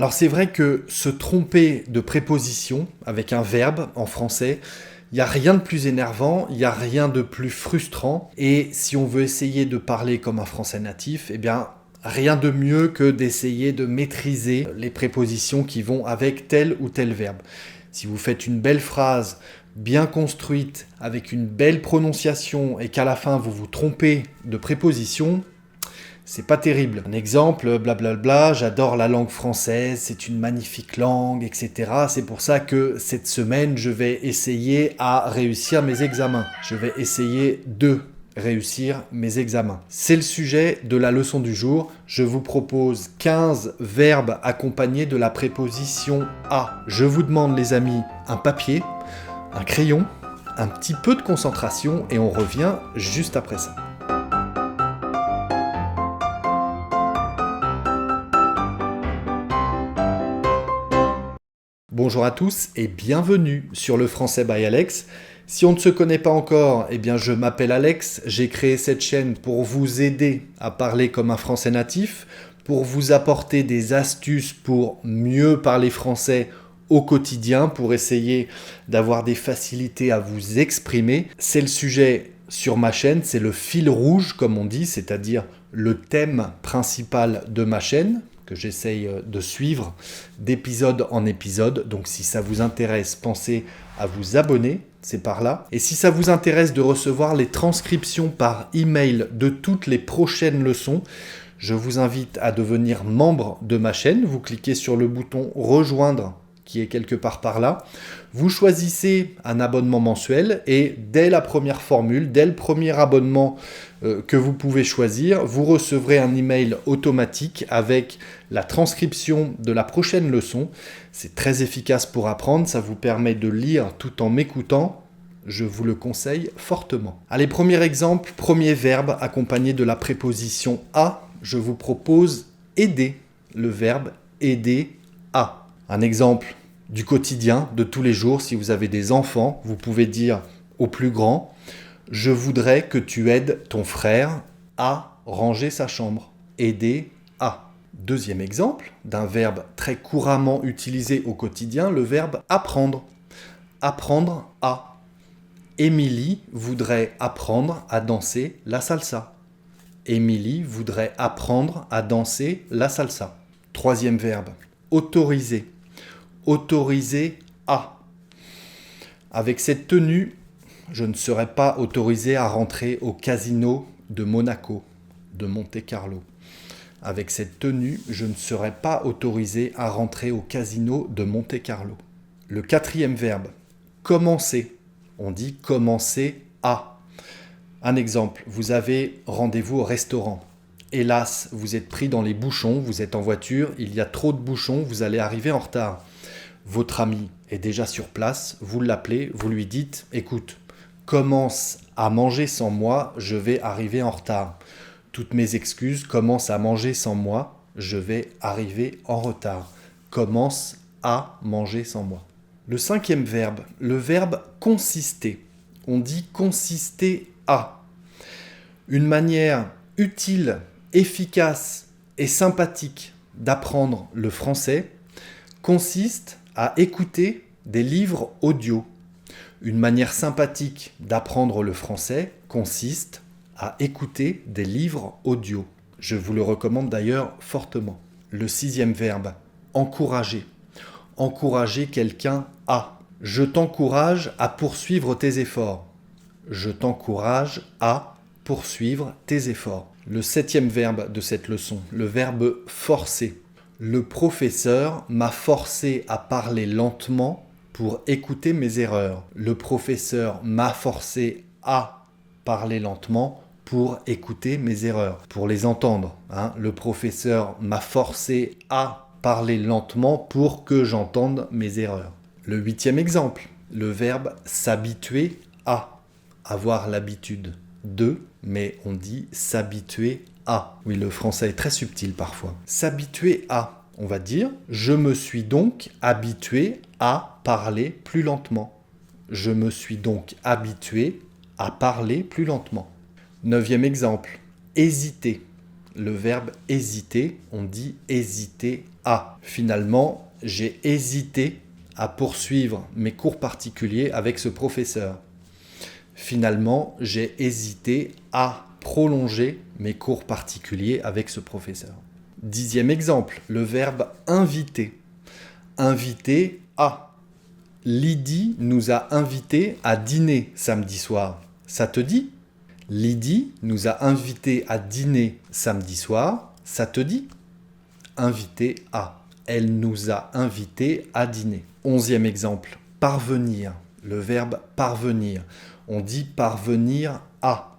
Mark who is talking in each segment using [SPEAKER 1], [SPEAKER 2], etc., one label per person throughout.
[SPEAKER 1] Alors c'est vrai que se tromper de préposition avec un verbe en français, il n'y a rien de plus énervant, il n'y a rien de plus frustrant. Et si on veut essayer de parler comme un français natif, eh bien rien de mieux que d'essayer de maîtriser les prépositions qui vont avec tel ou tel verbe. Si vous faites une belle phrase bien construite, avec une belle prononciation, et qu'à la fin vous vous trompez de préposition, c'est pas terrible. Un exemple, blablabla, j'adore la langue française, c'est une magnifique langue, etc. C'est pour ça que cette semaine, je vais essayer à réussir mes examens. Je vais essayer de réussir mes examens. C'est le sujet de la leçon du jour. Je vous propose 15 verbes accompagnés de la préposition à. Je vous demande, les amis, un papier, un crayon, un petit peu de concentration et on revient juste après ça. Bonjour à tous et bienvenue sur le Français by Alex. Si on ne se connaît pas encore, eh bien je m'appelle Alex, j'ai créé cette chaîne pour vous aider à parler comme un français natif, pour vous apporter des astuces pour mieux parler français au quotidien, pour essayer d'avoir des facilités à vous exprimer. C'est le sujet sur ma chaîne, c'est le fil rouge comme on dit, c'est-à-dire le thème principal de ma chaîne, que j'essaye de suivre d'épisode en épisode. Donc si ça vous intéresse, pensez à vous abonner, c'est par là. Et si ça vous intéresse de recevoir les transcriptions par email de toutes les prochaines leçons, je vous invite à devenir membre de ma chaîne. Vous cliquez sur le bouton rejoindre qui est quelque part par là. Vous choisissez un abonnement mensuel et dès la première formule, dès le premier abonnement que vous pouvez choisir, vous recevrez un email automatique avec la transcription de la prochaine leçon. C'est très efficace pour apprendre, ça vous permet de lire tout en m'écoutant. Je vous le conseille fortement. Allez, premier exemple, premier verbe accompagné de la préposition à. Je vous propose aider, le verbe aider à. Un exemple du quotidien, de tous les jours, si vous avez des enfants, vous pouvez dire au plus grand « Je voudrais que tu aides ton frère à ranger sa chambre. » Aider à. Deuxième exemple d'un verbe très couramment utilisé au quotidien, le verbe apprendre. Apprendre à. Émilie voudrait apprendre à danser la salsa. Émilie voudrait apprendre à danser la salsa. Troisième verbe, autoriser. Autoriser à. Avec cette tenue, je ne serai pas autorisé à rentrer au casino de Monaco, de Monte-Carlo. Avec cette tenue, je ne serai pas autorisé à rentrer au casino de Monte-Carlo. Le quatrième verbe, commencer. On dit commencer à. Un exemple, vous avez rendez-vous au restaurant. Hélas, vous êtes pris dans les bouchons, vous êtes en voiture, il y a trop de bouchons, vous allez arriver en retard. Votre ami est déjà sur place, vous l'appelez, vous lui dites « Écoute, commence à manger sans moi, je vais arriver en retard. Toutes mes excuses, commence à manger sans moi, je vais arriver en retard. Commence à manger sans moi. » Le cinquième verbe, le verbe consister. On dit consister à. Une manière utile, efficace et sympathique d'apprendre le français consiste à écouter des livres audio. Une manière sympathique d'apprendre le français consiste à écouter des livres audio. Je vous le recommande d'ailleurs fortement. Le sixième verbe, encourager. Encourager quelqu'un à. Je t'encourage à poursuivre tes efforts. Je t'encourage à poursuivre tes efforts. Le septième verbe de cette leçon, le verbe forcer. Le professeur m'a forcé à parler lentement pour écouter mes erreurs. Le professeur m'a forcé à parler lentement pour écouter mes erreurs, pour les entendre. Le professeur m'a forcé à parler lentement pour que j'entende mes erreurs. Le huitième exemple, le verbe s'habituer à. Avoir l'habitude de, mais on dit s'habituer à. Oui, le français est très subtil parfois. S'habituer à, on va dire, je me suis donc habitué à parler plus lentement. Je me suis donc habitué à parler plus lentement. Neuvième exemple, hésiter. le verbe hésiter, on dit hésiter à. Finalement, j'ai hésité à poursuivre mes cours particuliers avec ce professeur. Finalement, j'ai hésité à prolonger mes cours particuliers avec ce professeur. 10e exemple, le verbe inviter. Inviter à. Lydie nous a invités à dîner samedi soir. Ça te dit ? Lydie nous a invités à dîner samedi soir. Ça te dit ? Inviter à. Elle nous a invités à dîner. 11e exemple, parvenir. Le verbe parvenir. On dit parvenir à.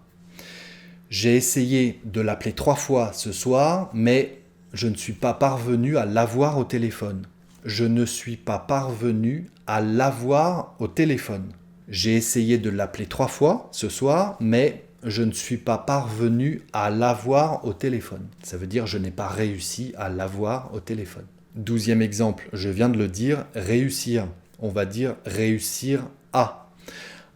[SPEAKER 1] J'ai essayé de l'appeler 3 fois ce soir, mais je ne suis pas parvenu à l'avoir au téléphone. Je ne suis pas parvenu à l'avoir au téléphone. J'ai essayé de l'appeler 3 fois ce soir, mais je ne suis pas parvenu à l'avoir au téléphone. Ça veut dire je n'ai pas réussi à l'avoir au téléphone. 12e exemple, je viens de le dire, réussir. On va dire réussir à.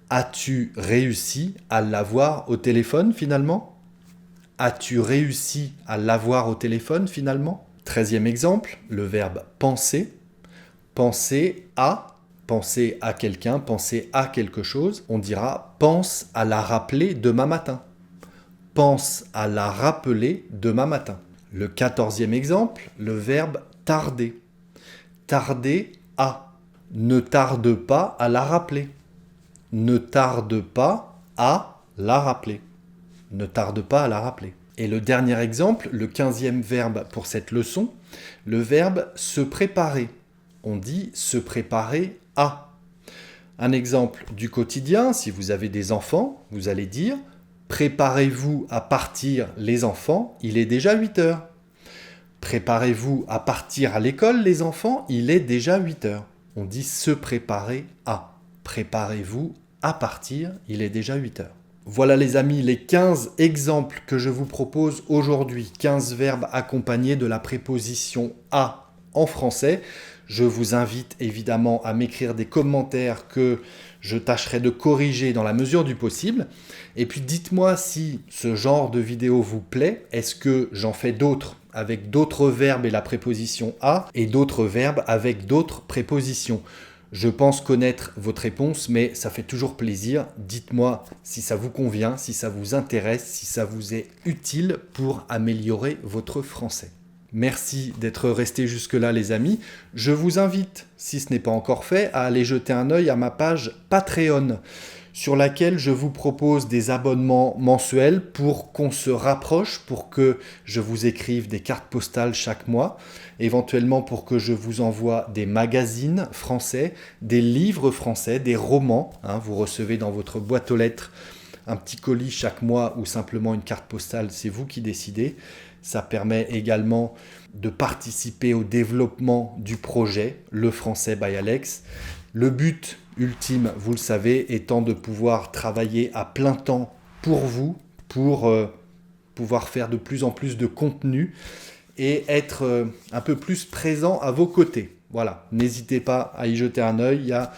[SPEAKER 1] As-tu réussi à l'avoir au téléphone finalement ? As-tu réussi à l'avoir au téléphone finalement ? 13e exemple, le verbe penser. Penser à quelqu'un, penser à quelque chose. On dira pense à la rappeler demain matin. Pense à la rappeler demain matin. Le 14e exemple, le verbe tarder. Tarder à. Ne tarde pas à la rappeler. Ne tarde pas à la rappeler. Ne tarde pas à la rappeler. Et le dernier exemple, le 15e verbe pour cette leçon, le verbe se préparer. On dit se préparer à. Un exemple du quotidien, si vous avez des enfants, vous allez dire préparez-vous à partir les enfants, il est déjà 8 heures. Préparez-vous à partir à l'école les enfants, il est déjà 8 heures. On dit se préparer à. Préparez-vous à partir, il est déjà 8 heures. Voilà les amis, les 15 exemples que je vous propose aujourd'hui. 15 verbes accompagnés de la préposition à en français. Je vous invite évidemment à m'écrire des commentaires que je tâcherai de corriger dans la mesure du possible. Et puis dites-moi si ce genre de vidéo vous plaît. Est-ce que j'en fais d'autres avec d'autres verbes et la préposition à et d'autres verbes avec d'autres prépositions ? Je pense connaître votre réponse, mais ça fait toujours plaisir. Dites-moi si ça vous convient, si ça vous intéresse, si ça vous est utile pour améliorer votre français. Merci d'être restés jusque-là les amis. Je vous invite, si ce n'est pas encore fait, à aller jeter un œil à ma page Patreon, sur laquelle je vous propose des abonnements mensuels pour qu'on se rapproche, pour que je vous écrive des cartes postales chaque mois, éventuellement pour que je vous envoie des magazines français, des livres français, des romans. Vous recevez dans votre boîte aux lettres un petit colis chaque mois ou simplement une carte postale, c'est vous qui décidez. Ça permet également de participer au développement du projet, le français by Alex. Le but ultime, vous le savez, étant de pouvoir travailler à plein temps pour vous, pour pouvoir faire de plus en plus de contenu et être un peu plus présent à vos côtés. Voilà, n'hésitez pas à y jeter un œil, il y a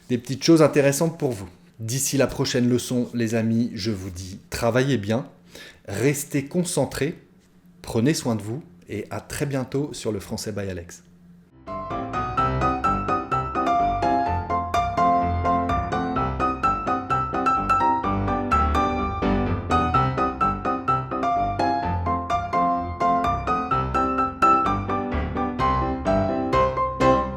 [SPEAKER 1] des petites choses intéressantes pour vous. D'ici la prochaine leçon, les amis, je vous dis travaillez bien, restez concentrés, prenez soin de vous et à très bientôt sur le Français by Alex.